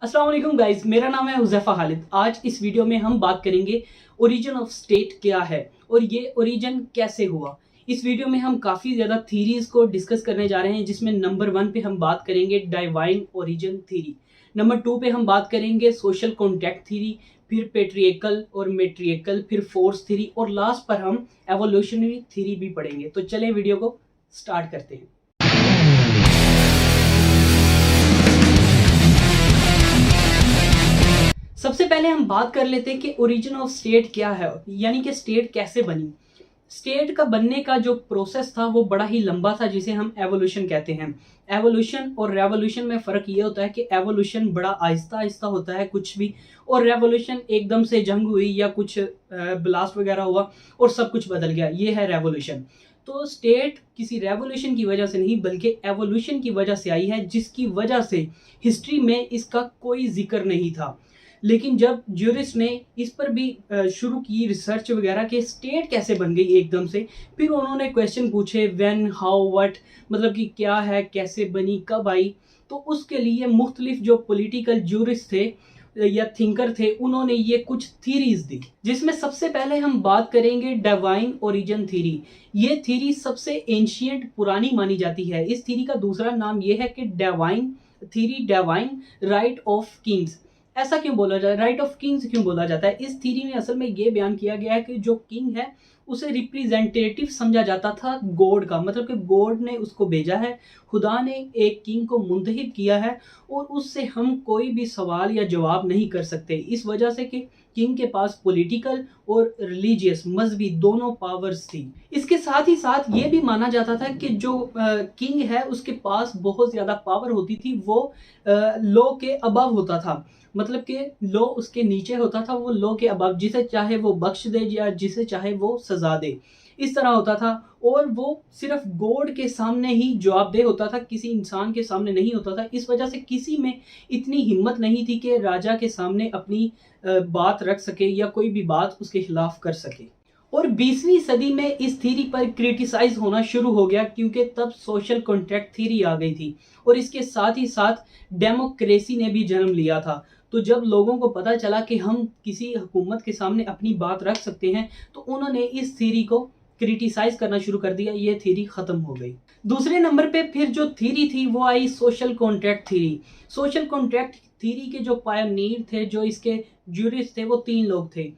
अस्सलाम वालेकुम गाइस, मेरा नाम है हुज़ैफ़ा खालिद। आज इस वीडियो में हम बात करेंगे ओरिजिन ऑफ स्टेट क्या है और ये ओरिजिन कैसे हुआ। इस वीडियो में हम काफ़ी ज़्यादा थीरीज़ को डिस्कस करने जा रहे हैं, जिसमें नंबर 1 पे हम बात करेंगे डिवाइन ओरिजिन थीरी, नंबर 2 पे हम बात करेंगे सोशल कॉन्ट्रैक्ट थीरी, फिर पैट्रियार्कल और मैट्रियार्कल, फिर फोर्स थीरी और लास्ट पर हम एवोल्यूशनरी थीरी भी पढ़ेंगे। तो चलें वीडियो को स्टार्ट करते हैं। सबसे पहले हम बात कर लेते हैं कि ओरिजिन ऑफ स्टेट क्या है, यानी कि स्टेट कैसे बनी। स्टेट का बनने का जो प्रोसेस था वो बड़ा ही लंबा था, जिसे हम एवोल्यूशन कहते हैं। एवोल्यूशन और रेवोल्यूशन में फ़र्क ये होता है कि एवोल्यूशन बड़ा आहिस्ता आहिस्ता होता है कुछ भी, और रेवोल्यूशन एकदम से जंग हुई या कुछ ब्लास्ट वगैरह हुआ और सब कुछ बदल गया, ये है रेवोल्यूशन। तो स्टेट किसी रेवोल्यूशन की वजह से नहीं बल्कि एवोल्यूशन की वजह से आई है, जिसकी वजह से हिस्ट्री में इसका कोई जिक्र नहीं था। लेकिन जब ज्यूरिस्ट ने इस पर भी शुरू की रिसर्च वगैरह कि स्टेट कैसे बन गई एकदम से, फिर उन्होंने क्वेश्चन पूछे व्हेन, हाउ, व्हाट, मतलब कि क्या है, कैसे बनी, कब आई। तो उसके लिए मुख्तलिफ जो पॉलिटिकल ज्यूरिस्ट थे या थिंकर थे, उन्होंने ये कुछ थीरीज दी, जिसमें सबसे पहले हम बात करेंगे डिवाइन ओरिजिन थीरी। ये थीरी सबसे एंशियंट पुरानी मानी जाती है। इस थीरी का दूसरा नाम ये है कि divine theory, divine right of Kings. ऐसा क्यों बोला जाता है, राइट ऑफ किंग्स क्यों बोला जाता है? इस थीरी में असल में ये बयान किया गया है कि जो किंग है उसे रिप्रेजेंटेटिव समझा जाता था गॉड का, मतलब कि गॉड ने उसको भेजा है, खुदा ने एक किंग को मुंतखब किया है और उससे हम कोई भी सवाल या जवाब नहीं कर सकते, इस वजह से कि किंग के पास पॉलिटिकल और रिलीजियस मजहबी दोनों पावर्स थी। इसके साथ ही साथ ये भी माना जाता था कि जो किंग है उसके पास बहुत ज़्यादा पावर होती थी, वो लॉ के अबव होता था, मतलब कि लॉ उसके नीचे होता था, वो लॉ के अबव, जिसे चाहे वो बख्श दे या जिसे चाहे वो सजा दे, इस तरह होता था। और वो सिर्फ गॉड के सामने ही जवाबदेह होता था, किसी इंसान के सामने नहीं होता था। इस वजह से किसी में इतनी हिम्मत नहीं थी कि राजा के सामने अपनी बात रख सके या कोई भी बात उसके खिलाफ कर सके। और 20वीं सदी में इस थीरी पर क्रिटिसाइज होना शुरू हो गया, क्योंकि तब सोशल कॉन्ट्रैक्ट थीरी आ गई थी और इसके साथ ही साथ डेमोक्रेसी ने भी जन्म लिया था। तो जब लोगों को पता चला कि हम किसी हुकूमत के सामने अपनी बात रख सकते हैं, तो उन्होंने इस थीरी को क्रिटिसाइज करना शुरू कर दिया, ये थीरी खत्म हो गई। दूसरे नंबर पे फिर जो थीरी थी वो आई social contract theory. Social contract theory के जो पायनियर थे, जो इसके ज्यूरिस्ट थे, वो 3 लोग थे,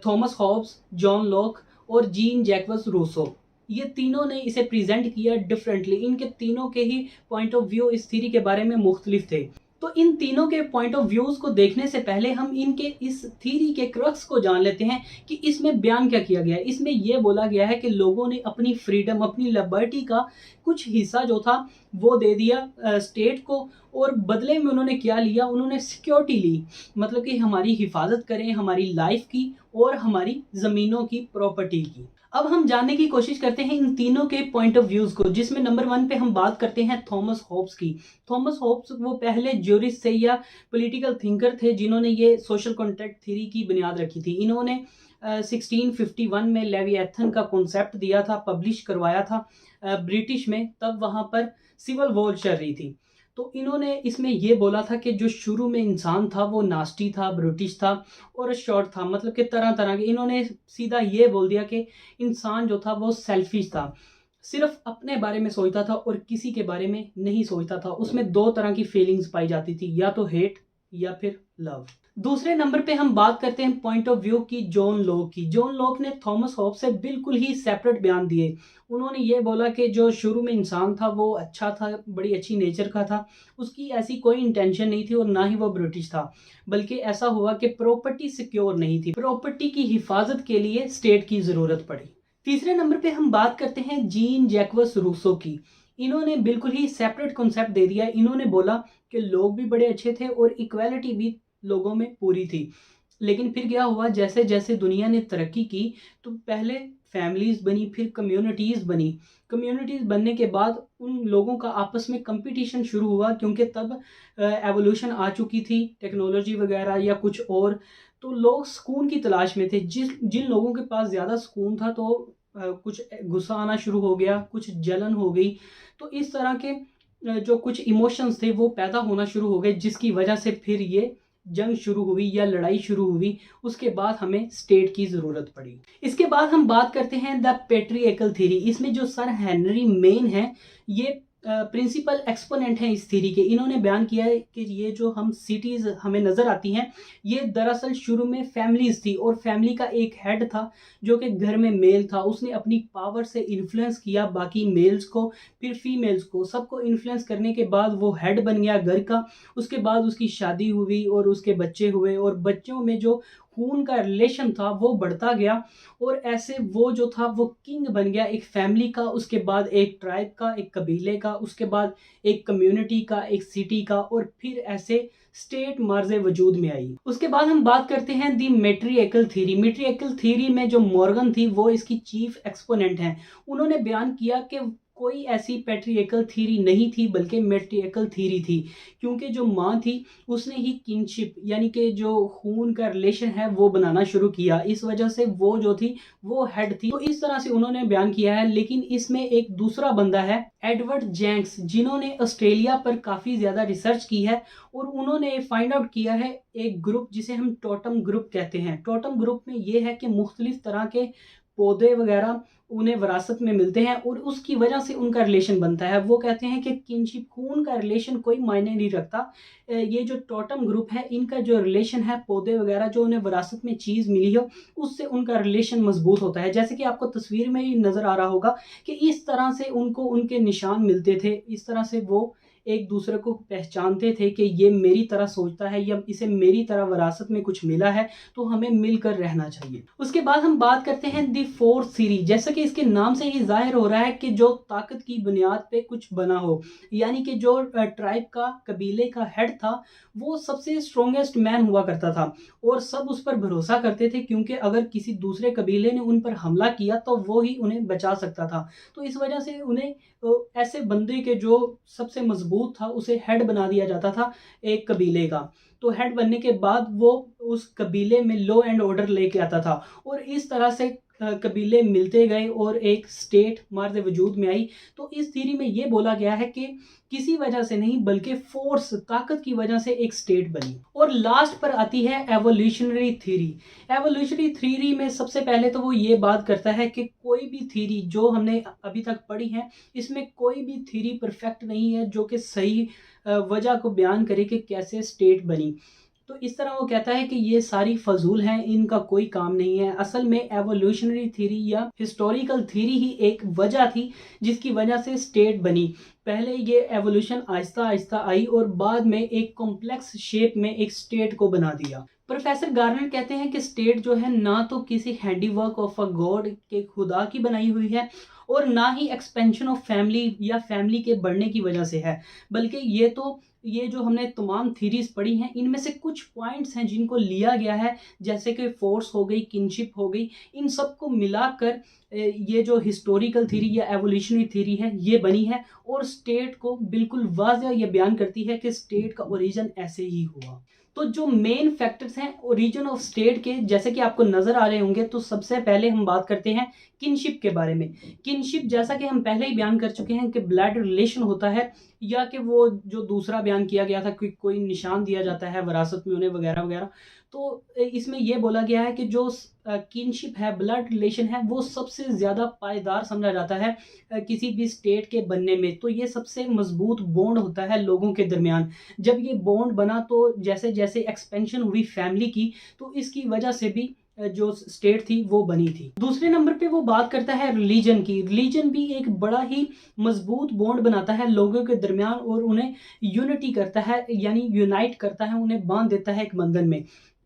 थॉमस हॉब्स, जॉन लॉक और जीन जैक्वस रूसो। ये तीनों ने इसे प्रेजेंट किया डिफरेंटली। इनके तीनों के ही पॉइंट ऑफ व्यू इस थीरी के बारे में मुख्तलिफ थे। तो इन तीनों के पॉइंट ऑफ व्यूज को देखने से पहले हम इनके इस थीरी के क्रक्स को जान लेते हैं कि इसमें बयान क्या किया गया है। इसमें यह बोला गया है कि लोगों ने अपनी फ्रीडम, अपनी लिबर्टी का कुछ हिस्सा जो था वो दे दिया स्टेट को, और बदले में उन्होंने क्या लिया, उन्होंने सिक्योरिटी ली, मतलब कि हमारी हिफाजत करें, हमारी लाइफ की और हमारी ज़मीनों की, प्रॉपर्टी की। अब हम जानने की कोशिश करते हैं इन तीनों के पॉइंट ऑफ व्यूज को, जिसमें नंबर 1 पे हम बात करते हैं थॉमस हॉब्स की। थॉमस हॉब्स वो पहले ज्यूरिस्ट थे या पॉलिटिकल थिंकर थे जिन्होंने ये सोशल कॉन्ट्रैक्ट थ्योरी की बुनियाद रखी थी। इन्होंने 1651 में लेविएथन का कॉन्सेप्ट दिया था, पब्लिश करवाया था ब्रिटिश में, तब वहाँ पर सिविल वॉर चल रही थी। तो इन्होंने इसमें ये बोला था कि जो शुरू में इंसान था वो नास्टी था, ब्रिटिश था और शॉर्ट था, मतलब कि तरह तरह के। इन्होंने सीधा ये बोल दिया कि इंसान जो था वो सेल्फिश था, सिर्फ अपने बारे में सोचता था और किसी के बारे में नहीं सोचता था। उसमें 2 तरह की फीलिंग्स पाई जाती थी, या तो हेट या फिर लव। दूसरे नंबर पे हम बात करते हैं पॉइंट ऑफ व्यू की जॉन लॉक की। जॉन लॉक ने थॉमस हॉब्स से बिल्कुल ही सेपरेट बयान दिए। उन्होंने ये बोला कि जो शुरू में इंसान था वो अच्छा था, बड़ी अच्छी नेचर का था, उसकी ऐसी कोई इंटेंशन नहीं थी और ना ही वो ब्रिटिश था, बल्कि ऐसा हुआ कि प्रॉपर्टी सिक्योर नहीं थी, प्रॉपर्टी की हिफाजत के लिए स्टेट की ज़रूरत पड़ी। तीसरे नंबर पे हम बात करते हैं जीन जैक्वस रूसो की। इन्होंने बिल्कुल ही सेपरेट कॉन्सेप्ट दे दिया। इन्होंने बोला कि लोग भी बड़े अच्छे थे और इक्वालिटी भी लोगों में पूरी थी। लेकिन फिर क्या हुआ, जैसे जैसे दुनिया ने तरक्की की तो पहले फैमिलीज बनी, फिर कम्युनिटीज़ बनी। कम्युनिटीज़ बनने के बाद उन लोगों का आपस में कंपटीशन शुरू हुआ, क्योंकि तब एवोल्यूशन आ चुकी थी, टेक्नोलॉजी वगैरह या कुछ और। तो लोग सुकून की तलाश में थे। जिन लोगों के पास ज़्यादा सुकून था तो कुछ गुस्सा आना शुरू हो गया, कुछ जलन हो गई। तो इस तरह के जो कुछ इमोशंस थे वो पैदा होना शुरू हो गए, जिसकी वजह से फिर ये जंग शुरू हुई या लड़ाई शुरू हुई। उसके बाद हमें स्टेट की ज़रूरत पड़ी। इसके बाद हम बात करते हैं द पेट्रियकल थ्योरी। इसमें जो सर हेनरी मेन है, ये प्रिंसिपल एक्सपोनेंट हैं इस थ्योरी के। इन्होंने बयान किया है कि ये जो हम सिटीज़ हमें नज़र आती हैं, ये दरअसल शुरू में फैमिलीज़ थी और फैमिली का एक हेड था जो कि घर में मेल था। उसने अपनी पावर से इन्फ्लुएंस किया बाकी मेल्स को, फिर फीमेल्स को, सबको इन्फ्लुएंस करने के बाद वो हेड बन गया घर का। उसके बाद उसकी शादी हुई और उसके बच्चे हुए, और बच्चों में जो खून का रिलेशन था वो बढ़ता गया, और ऐसे वो जो था वो किंग बन गया एक फैमिली का, उसके बाद एक ट्राइब का, एक कबीले का, उसके बाद एक कम्युनिटी का, एक सिटी का, और फिर ऐसे स्टेट मार्जे वजूद में आई। उसके बाद हम बात करते हैं दी मेट्रियकल थ्योरी। मेट्रियकल थ्योरी में जो मॉर्गन थी वो इसकी चीफ एक्सपोनेंट हैं। उन्होंने बयान किया कि कोई ऐसी पैट्रियकल थ्योरी नहीं थी बल्कि मैट्रियकल थ्योरी थी, क्योंकि जो माँ थी उसने ही किनशिप यानी कि जो खून का रिलेशन है वो बनाना शुरू किया। इस वजह से वो जो थी वो हेड थी। तो इस तरह से उन्होंने बयान किया है। लेकिन इसमें एक दूसरा बंदा है, एडवर्ड जेंक्स, जिन्होंने ऑस्ट्रेलिया पर काफ़ी ज़्यादा रिसर्च की है, और उन्होंने फाइंड आउट किया है एक ग्रुप जिसे हम टोटम ग्रुप कहते हैं। टोटम ग्रुप में ये है कि मुख्तलिफ तरह के पौधे वगैरह उन्हें विरासत में मिलते हैं और उसकी वजह से उनका रिलेशन बनता है। वो कहते हैं कि किनशिप, खून का रिलेशन कोई मायने नहीं रखता। ये जो टोटम ग्रुप है, इनका जो रिलेशन है, पौधे वगैरह जो उन्हें विरासत में चीज़ मिली हो उससे उनका रिलेशन मजबूत होता है। जैसे कि आपको तस्वीर में ही नज़र आ रहा होगा कि इस तरह से उनको उनके निशान मिलते थे, इस तरह से वो एक दूसरे को पहचानते थे कि ये मेरी तरह सोचता है या इसे मेरी तरह विरासत में कुछ मिला है, तो हमें मिलकर रहना चाहिए। उसके बाद हम बात करते हैं दी फोर्थ थ्योरी। जैसा कि इसके नाम से ही जाहिर हो रहा है कि जो ताकत की बुनियाद पे कुछ बना हो, यानी कि जो ट्राइब का, कबीले का हेड था, वो सबसे स्ट्रोंगेस्ट मैन हुआ करता था और सब उस पर भरोसा करते थे, क्योंकि अगर किसी दूसरे कबीले ने उन पर हमला किया तो वो ही उन्हें बचा सकता था। तो इस वजह से उन्हें ऐसे बंदे के जो सबसे मजबूत था उसे हेड बना दिया जाता था एक कबीले का। तो हेड बनने के बाद वो उस कबीले में लॉ एंड ऑर्डर लेके आता था, और इस तरह से कबीले मिलते गए और एक स्टेट मार्ज वजूद में आई। तो इस थ्योरी में ये बोला गया है कि किसी वजह से नहीं बल्कि फोर्स, ताकत की वजह से एक स्टेट बनी। और लास्ट पर आती है एवोल्यूशनरी थ्योरी। एवोल्यूशनरी थ्योरी में सबसे पहले तो वो ये बात करता है कि कोई भी थ्योरी जो हमने अभी तक पढ़ी है, इसमें कोई भी थ्योरी परफेक्ट नहीं है जो कि सही वजह को बयान करे कि कैसे स्टेट बनी। तो इस तरह वो कहता है कि ये सारी फजूल हैं, इनका कोई काम नहीं है। असल में एवोल्यूशनरी थ्योरी या हिस्टोरिकल थ्योरी ही एक वजह थी जिसकी वजह से स्टेट बनी। पहले ये एवोल्यूशन आहिस्ता आहिस्ता आई और बाद में एक कॉम्प्लेक्स शेप में एक स्टेट को बना दिया। प्रोफेसर गार्नर कहते हैं कि स्टेट जो है ना तो किसी हैंडीवर्क ऑफ अ गॉड के खुदा की बनाई हुई है, और ना ही एक्सपेंशन ऑफ फैमिली या फैमिली के बढ़ने की वजह से है, बल्कि ये जो हमने तमाम थीरीज पढ़ी हैं इनमें से कुछ पॉइंट्स हैं जिनको लिया गया है, जैसे कि फोर्स हो गई, किनशिप हो गई, इन सब को मिलाकर ये जो हिस्टोरिकल थ्योरी या एवोल्यूशनरी थ्योरी है ये बनी है, और स्टेट को बिल्कुल वाज़ह ये बयान करती है कि स्टेट का ओरिजिन ऐसे ही हुआ। तो जो मेन फैक्टर्स हैं ओरिजिन ऑफ स्टेट के, जैसे कि आपको नज़र आ रहे होंगे, तो सबसे पहले हम बात करते हैं किनशिप के बारे में। किनशिप, जैसा कि हम पहले ही बयान कर चुके हैं कि ब्लड रिलेशन होता है, या कि वो जो दूसरा बयान किया गया था कि कोई निशान दिया जाता है विरासत में उन्हें वगैरह वगैरह। तो इसमें यह बोला गया है कि जो किनशिप है, ब्लड रिलेशन है, वो सबसे ज़्यादा पायदार समझा जाता है किसी भी स्टेट के बनने में। तो ये सबसे मजबूत बॉन्ड होता है लोगों के दरमियान। जब ये बॉन्ड बना तो जैसे जैसे एक्सपेंशन हुई फैमिली की, तो इसकी वजह से भी जो स्टेट थी वो बनी थी। दूसरे नंबर पे वो बात करता है रिलीजन की। रिलीजन भी एक बड़ा ही मजबूत बॉन्ड बनाता है लोगों के दरमियान और उन्हें यूनिटी करता है, यानी यूनाइट करता है, उन्हें बांध देता है एक बंधन में।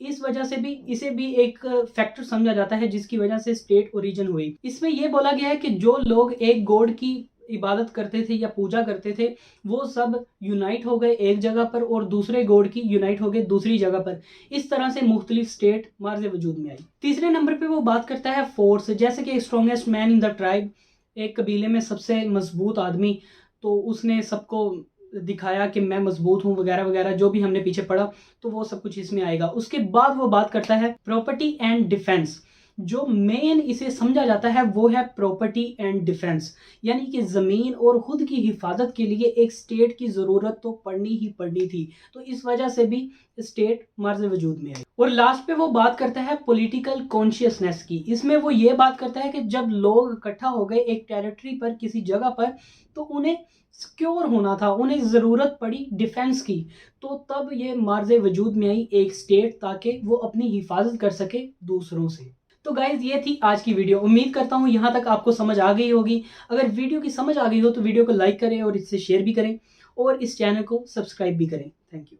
इस वजह से भी इसे भी एक फैक्टर समझा जाता है जिसकी वजह से स्टेट ओरिजिन हुई। इसमें यह बोला गया है कि जो लोग एक गॉड की इबादत करते थे या पूजा करते थे, वो सब यूनाइट हो गए एक जगह पर, और दूसरे गॉड की यूनाइट हो गए दूसरी जगह पर। इस तरह से मुख्तलिफ स्टेट मार्ज वजूद में आई। तीसरे नंबर पे वो बात करता है फोर्स, जैसे कि strongest man in the tribe, एक कबीले में सबसे मजबूत आदमी, तो उसने सबको दिखाया कि मैं मजबूत हूँ वगैरह वगैरह, जो भी हमने पीछे पढ़ा, तो वो सब कुछ इसमें आएगा। उसके बाद वो बात करता है प्रॉपर्टी एंड डिफेंस। जो मेन इसे समझा जाता है वो है प्रॉपर्टी एंड डिफेंस, यानी कि ज़मीन और खुद की हिफाजत के लिए एक स्टेट की ज़रूरत तो पड़नी ही पड़नी थी। तो इस वजह से भी स्टेट मर्ज़ वजूद में आई। और लास्ट पे वो बात करता है पॉलिटिकल कॉन्शियसनेस की। इसमें वो ये बात करता है कि जब लोग इकट्ठा हो गए एक टेरिटरी पर, किसी जगह पर, तो उन्हें सिक्योर होना था, उन्हें ज़रूरत पड़ी डिफेंस की। तो तब ये मर्ज़ वजूद में आई एक स्टेट, ताकि वो अपनी हिफाजत कर सके दूसरों से। तो गाइज ये थी आज की वीडियो। उम्मीद करता हूँ यहाँ तक आपको समझ आ गई होगी। अगर वीडियो की समझ आ गई हो तो वीडियो को लाइक करें और इससे शेयर भी करें और इस चैनल को सब्सक्राइब भी करें। Thank you.